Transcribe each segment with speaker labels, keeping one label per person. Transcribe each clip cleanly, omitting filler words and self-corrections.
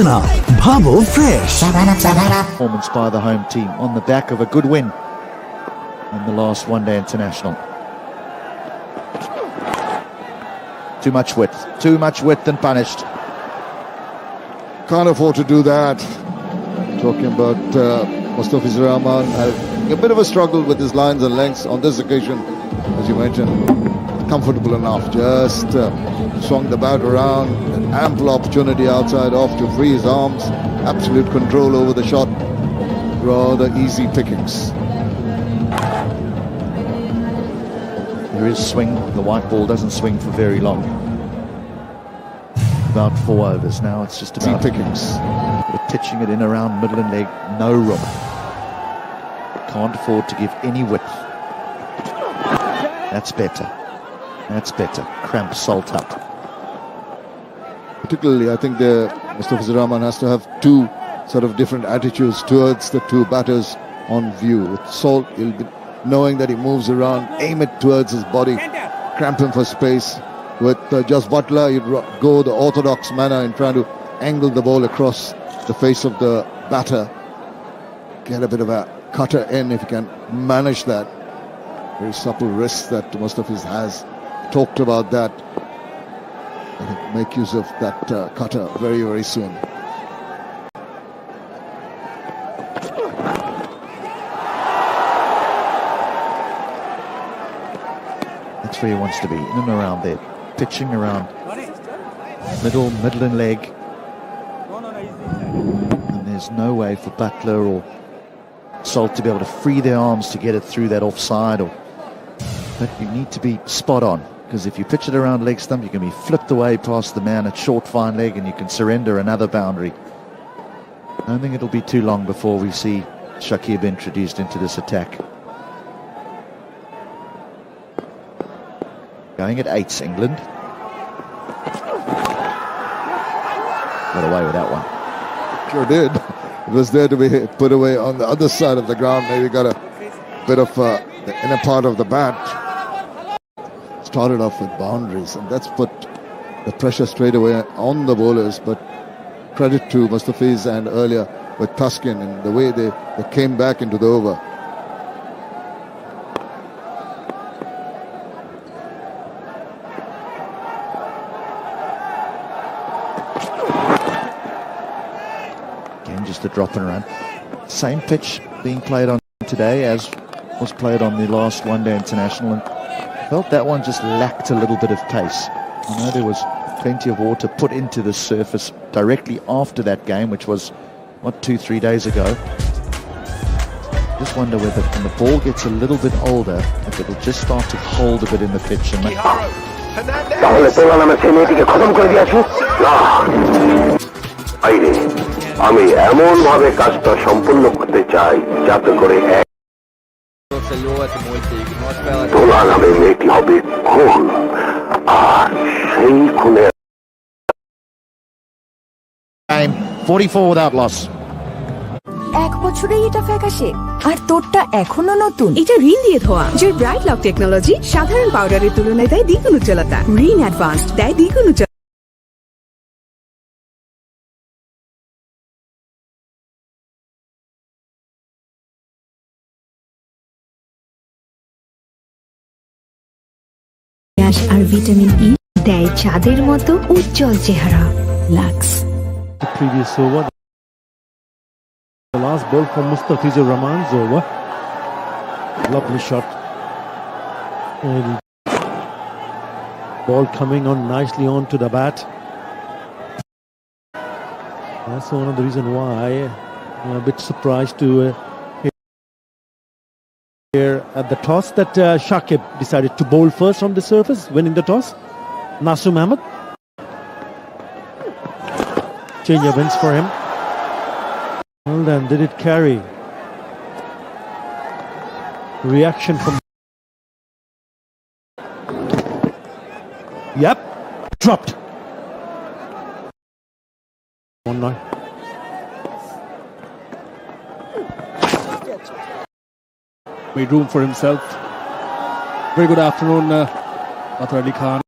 Speaker 1: up. Bubble Fresh.
Speaker 2: Performance by the home team on the back of a good win in the last one-day international. Too much width and punished.
Speaker 3: Can't afford to do that. Talking about Mustafizur Rahman having a bit of a struggle with his lines and lengths on this occasion, as you mentioned. Comfortable enough, just swung the bat around, an ample opportunity outside off to free his arms, absolute control over the shot, rather easy pickings.
Speaker 2: There is swing, the white ball doesn't swing for very long. About 4 overs now, it's just about
Speaker 3: pickings.
Speaker 2: Pitching it in around middle and leg, no room. Can't afford to give any width. That's better. Cramp Salt up.
Speaker 3: Particularly, I think Mustafizur Rahman has to have two sort of different attitudes towards the two batters on view. With Salt, he'll be knowing that he moves around, aim it towards his body, cramp him for space. With Jos Buttler, he'd go the orthodox manner in trying to angle the ball across the face of the batter. Get a bit of a cutter in if you can manage that. Very supple wrist that Mustafiz has. Talked about that. I think make use of that cutter very, very soon.
Speaker 2: That's where he wants to be, in and around there. Pitching around middle and leg. And there's no way for Buttler or Salt to be able to free their arms to get it through that offside. But you need to be spot on, because if you pitch it around leg stump, you can be flipped away past the man at short fine leg and you can surrender another boundary. I don't think it'll be too long before we see Shakib introduced into this attack. Going at 8s, England. Got away with that one.
Speaker 3: Sure did. It was there to be put away on the other side of the ground. Maybe got a bit of the inner part of the bat. Started off with boundaries, and that's put the pressure straight away on the bowlers. But credit to Mustafiz and earlier with Tuskin and the way they came back into the over.
Speaker 2: Again, just a drop and run. Same pitch being played on today as was played on the last one-day international, and felt that one just lacked a little bit of pace. I know there was plenty of water put into the surface directly after that game, which was, 2-3 days ago. Just wonder whether when the ball gets a little bit older, if it'll just start to hold a bit in the pitch. And
Speaker 4: আমি এমন ভাবে কাজটা সম্পূর্ণ করতে চাই যাতে করে তোলা নামে মেয়েটি হবে খুন, আর সেই খুনের
Speaker 2: 44 without loss.
Speaker 5: 1 বছরেই এটা ফ্যাকাশে, আর তোরটা এখনো নতুন। এটা রিন দিয়ে ধোয়া। যে ব্রাইট লক টেকনোলজি সাধারণ পাউডারের তুলনায় দেয় দ্বিগুণ উজ্জ্বলতা। রিন অ্যাডভান্সড দেয় দ্বিগুণ উজ্জ্বলতা। আর ভিটামিন ই দেয় চাঁদের মতো উজ্জ্বল চেহারা। Lux.
Speaker 6: The previous over, the last ball from Mustafizur Rahman's over. Lovely shot. And ball coming on nicely onto the bat. That's one of the reasons why I'm a bit surprised to hear at the toss that Shakib decided to bowl first on the surface, winning the toss. Nasum Ahmed. Change of ends for him. Well then, did it carry? Reaction from... Yep, dropped. One now.
Speaker 7: Made room for himself. Very good afternoon, Athar Ali Khan.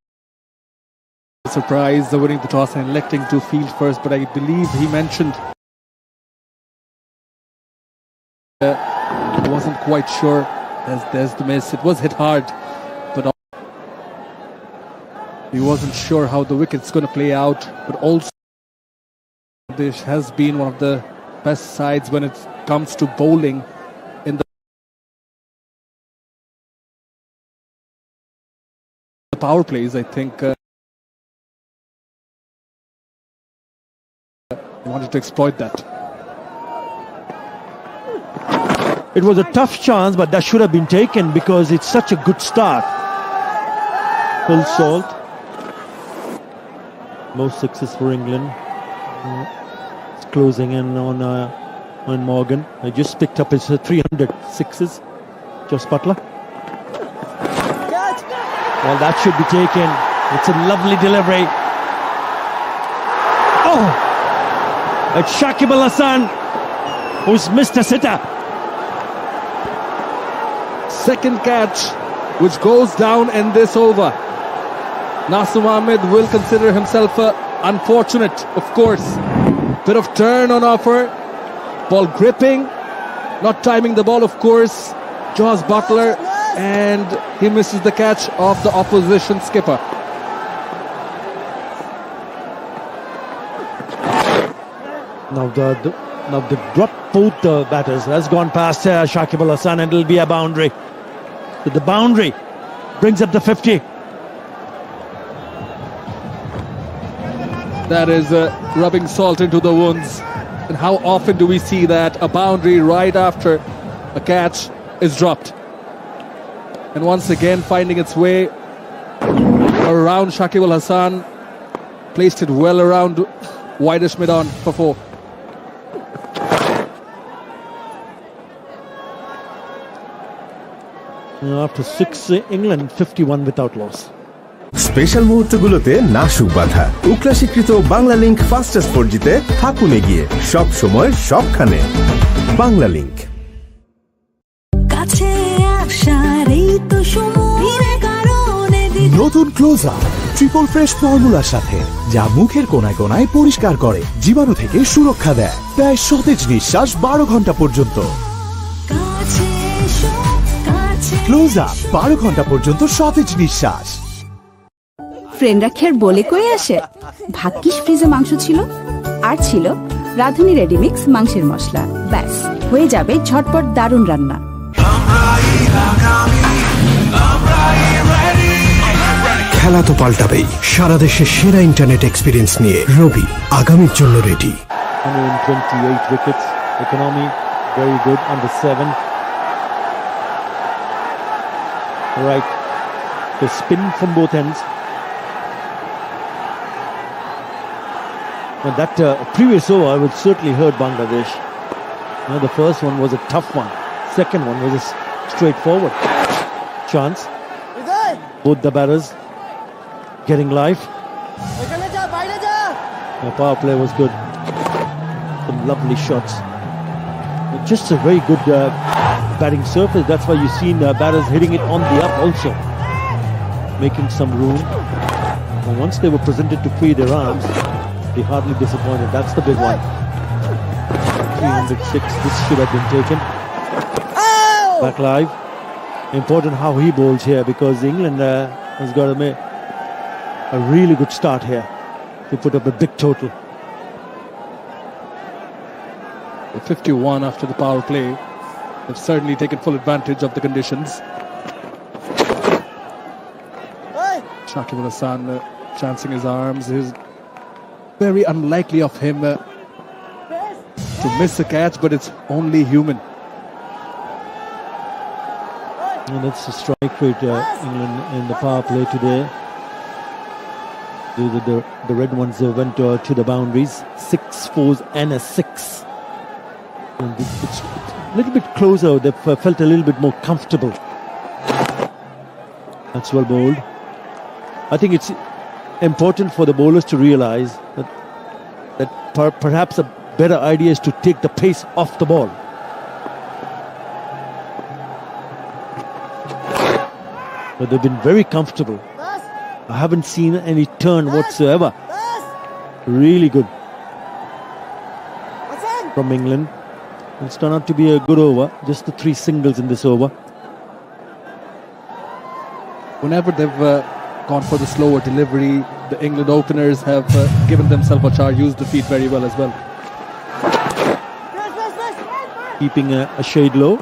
Speaker 7: Surprised winning the toss and electing to field first, but I believe he mentioned he wasn't quite sure. There's the miss. It was hit hard, but he wasn't sure how the wicket's going to play out. But also, this has been one of the best sides when it comes to bowling in the power plays. I think he wanted to exploit that.
Speaker 6: It was a tough chance, but that should have been taken because it's such a good start. Full salt. Most sixes for England. It's closing in on Morgan. He just picked up his 300 sixes. Jos Buttler. Well, that should be taken. It's a lovely delivery. Oh! It's Shakib Al Hasan who's missed a sitter.
Speaker 7: Second catch which goes down in this over. Nasim Ahmed will consider himself unfortunate, of course. Bit of turn on offer. Ball gripping. Not timing the ball, of course. Jos Buttler, and he misses the catch of the opposition skipper.
Speaker 6: Now the drop both the batters has gone past Shakib Al Hasan, and it'll be a boundary. But the boundary brings up the 50.
Speaker 7: That is rubbing salt into the wounds. And how often do we see that? A boundary right after a catch is dropped. And once again finding its way around Shakib Al Hasan. Placed it well around widest mid-on for 4.
Speaker 6: After 6, England 51 without loss.
Speaker 1: Special মুহূর্তগুলোতে নাশুক বাধা উকলা স্বীকৃত Bangla link fastest 4Gতে থাকুন এগিয়ে সব সময় সবখানে Bangla link নতুন close up triple fresh ফর্মুলার সাথে যা মুখের কোনায় কোনায় পরিষ্কার করে জীবাণু থেকে সুরক্ষা দেয় প্রায় সতেজ নিঃশ্বাস 12 ঘন্টা পর্যন্ত ক্লোজ আপ 12 ঘন্টা পর্যন্ত সতেজ নিঃশ্বাস
Speaker 5: ফ্রেন্ডরা খের বলে কয়ে আসে ভাগ্যিস ফ্রিজে মাংস ছিল আর ছিল রাঁধুনি রেডিমিক্স মাংসের মশলা ব্যাস হয়ে যাবে ঝটপট দারুণ রান্না
Speaker 1: খেলা তো পাল্টাবেই সারা দেশে সেরা ইন্টারনেট এক্সপিরিয়েন্স নিয়ে রবি আগামীর জন্য ready
Speaker 6: 128 wickets, economy very good under 7. Right, the spin from both ends. And that previous over, I would certainly hurt Bangladesh. The first one was a tough one. Second one was a straightforward chance. Both the batters getting life. The power play was good. Some lovely shots. Just a very good batting surface. That's why you've seen batters hitting it on the up also, making some room. And once they were presented to free their arms, they hardly disappointed. That's the big one. 306. This should have been taken. Back live. Important how he bowls here because England has got a really good start here to put up a big total.
Speaker 7: 51 after the power play. They've certainly taken full advantage of the conditions. Shakib Al Hasan chancing his arms. Is very unlikely of him to miss a catch, but it's only human.
Speaker 6: And that's the strike rate England in the power play today. The red ones went to the boundaries. 6 fours and a 6. And it's a little bit closer. They felt a little bit more comfortable. That's well bowled. I think it's important for the bowlers to realize that perhaps a better idea is to take the pace off the ball. But they've been very comfortable. I haven't seen any turn whatsoever. Really good from England. It's turned out to be a good over. Just the 3 singles in this over.
Speaker 7: Whenever they've gone for the slower delivery, the England openers have given themselves a charge, used the feet very well as well.
Speaker 6: Keeping a shade low.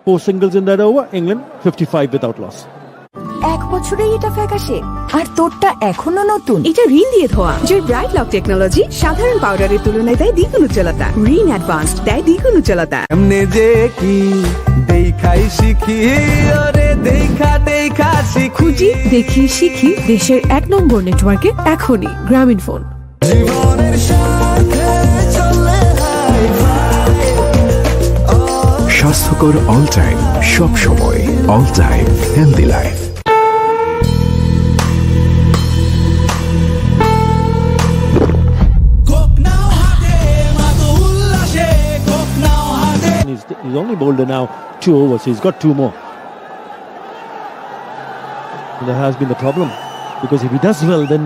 Speaker 6: 4 singles in that over. England 55 without loss.
Speaker 5: এক বছরেই এটা ফ্যাকাশে আর তোরটা এখনো নতুন। এটা রিন দিয়ে ধোয়া, যার ব্রাইট লক টেকনোলজি সাধারণ পাউডারের তুলনায় দেয় দ্বিগুণ উজ্জ্বলতা। রিন অ্যাডভান্সড দেয় দ্বিগুণ উজ্জ্বলতা।
Speaker 8: এমনে যে কি দেখাই শিখি ওরে দেখা শিখি
Speaker 5: খুঁজি দেখি শিখি দেশের 1 নম্বর নেটওয়ার্কে এখনই গ্রামীণ ফোন।
Speaker 8: জীবনের সাথে চলে
Speaker 1: স্বাস্থ্যকর অল টাইম, সব সময় all time healthy life.
Speaker 6: He's only bowled now 2 overs. He's got 2 more. And that has been the problem, because if he does well, then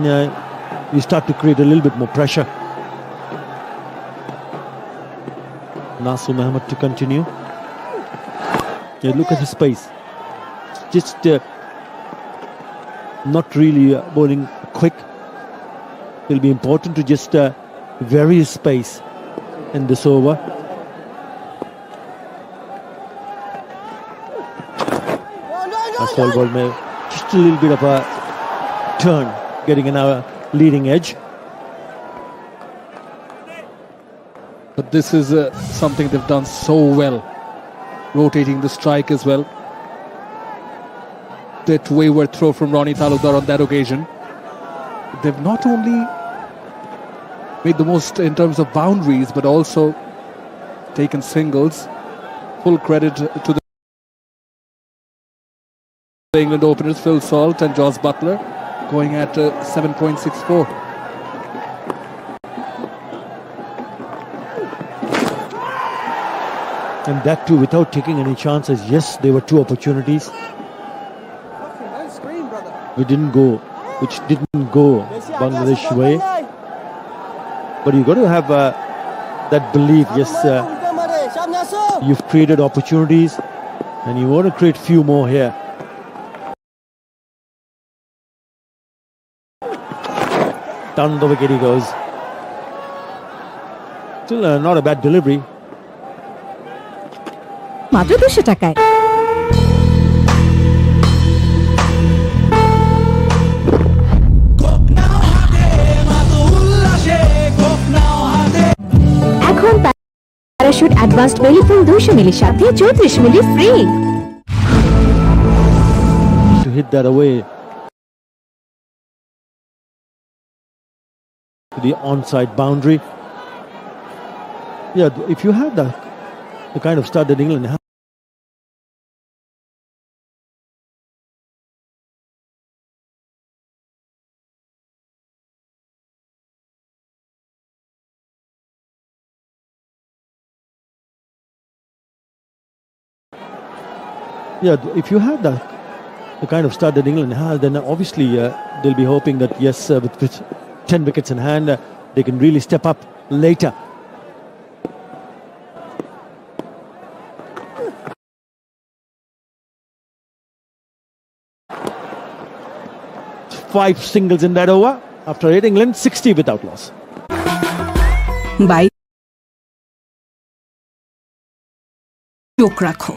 Speaker 6: you start to create a little bit more pressure. Nasir Mohammed to continue. Yeah, look at his pace. Just not really bowling quick. It'll be important to just vary his pace in this over. Ball may just a little bit of a turn, getting an leading edge.
Speaker 7: But this is something they've done so well, rotating the strike as well. That wayward throw from Ronnie Talukdar on that occasion. They've not only made the most in terms of boundaries, but also taken singles. Full credit to the England openers Phil Salt and Jos Buttler, going at 7.64.
Speaker 6: And that too without taking any chances. Yes, there were 2 opportunities. Which didn't go Bangladesh way. But you got to have that belief. Yes, you've created opportunities, and you want to create few more here. Down the wicket he goes. Still not a bad delivery.
Speaker 5: মাত্র 200 টাকায়। এখন parachute advanced মেলিফোন 200 মিলির সাথে 34 মিলি free.
Speaker 6: To hit that away to the onside boundary. Yeah, if you had the kind of start that England had. Yeah, if you had the kind of start that England has, then obviously they'll be hoping that yes, with 10 wickets in hand, they can really step up later. Five singles in that over. After 8, England 60 without loss.
Speaker 5: By চোখ রাখো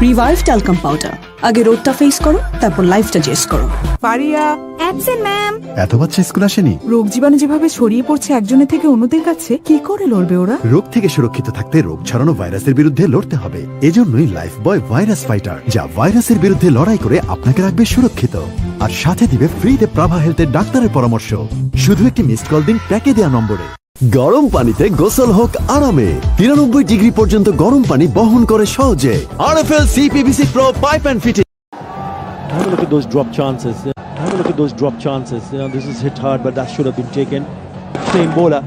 Speaker 5: revive talcum powder. আগে রোদটা face করো, তারপর লাইফটা JS করো।
Speaker 9: পারিয়া
Speaker 5: absent ma'am.
Speaker 1: এত বাচ্চা স্কুল আসেনি?
Speaker 9: রোগ জীবাণু যেভাবে ছড়িয়ে পড়ছে একজনের থেকে অন্যদের কাছে, কি করে লড়বে ওরা?
Speaker 1: রোগ থেকে সুরক্ষিত থাকতে রোগ ছড়ানো ভাইরাসের বিরুদ্ধে লড়তে হবে। এজন্যই লাইফ বয় ভাইরাস ফাইটার, যা ভাইরাসের বিরুদ্ধে লড়াই করে আপনাকে রাখবে সুরক্ষিত। আর সাথে দিবে ফ্রিতে প্রাভা হেলথের ডাক্তারের পরামর্শ। শুধু একটি মিসড কল দিন প্যাকে দেওয়া নম্বরে। গরম পানিতে গোসল হোক আরামে। 93 ডিগ্রি পর্যন্ত গরম পানি বহন করে সহজে। RFL CPVC Pro Pipe and Fitting।
Speaker 6: Have a look at those drop chances. Have a look at those drop chances. You know, this is hit hard, but that should have been taken. Same bowler,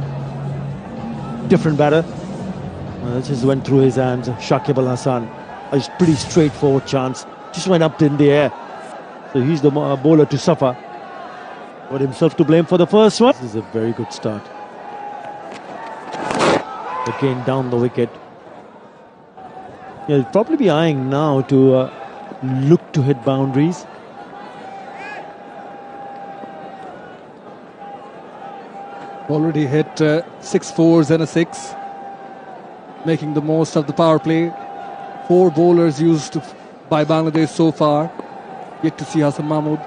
Speaker 6: different batter. This just went through his hands. Shakib Al Hasan, a pretty straightforward chance. Just went up in the air. So he's the bowler to suffer. Got himself to blame for the first one. This is a very good start. Again down the wicket. He'll probably be eyeing now to look to hit boundaries.
Speaker 7: Already hit 6 fours and a 6, making the most of the power play. 4 bowlers used by Bangladesh so far. Yet to see Hassan Mahmood.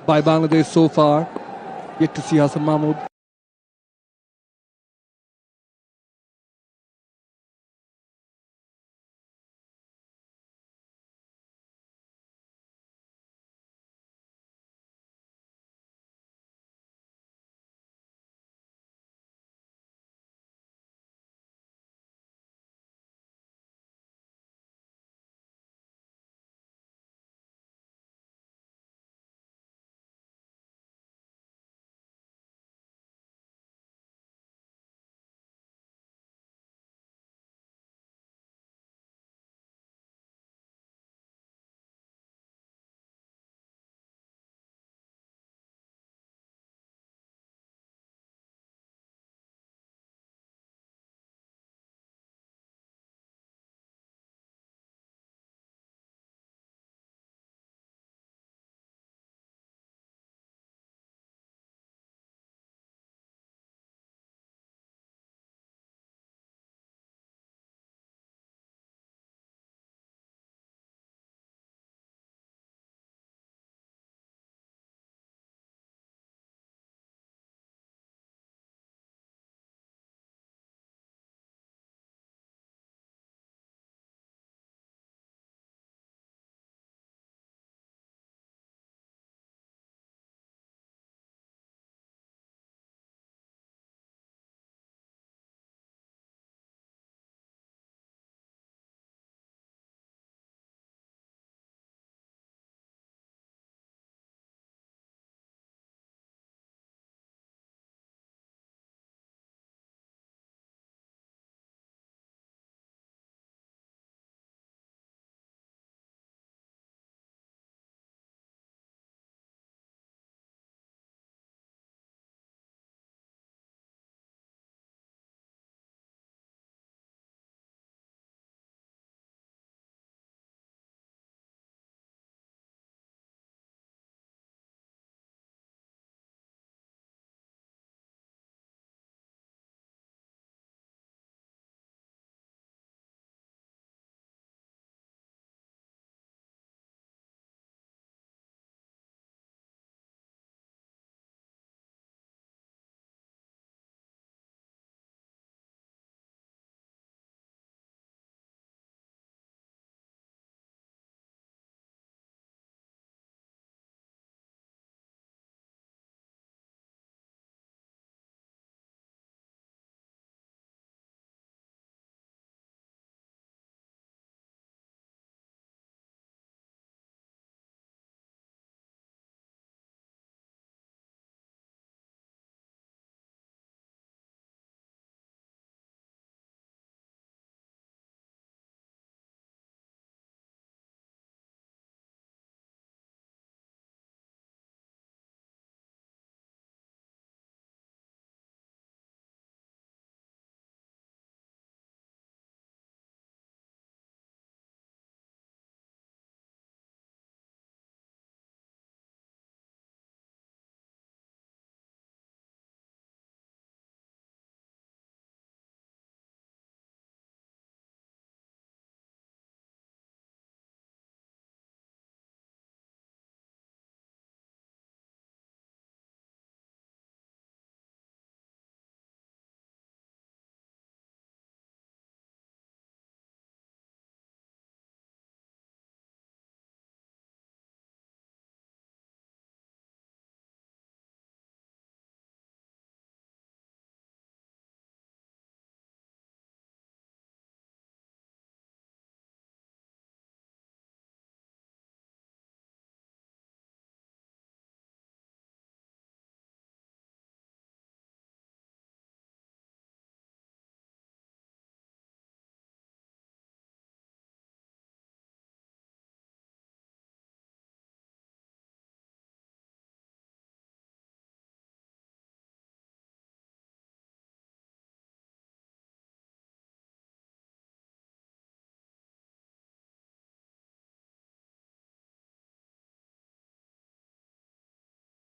Speaker 7: By Bangladesh so far. Yet to see Hassan Mahmood.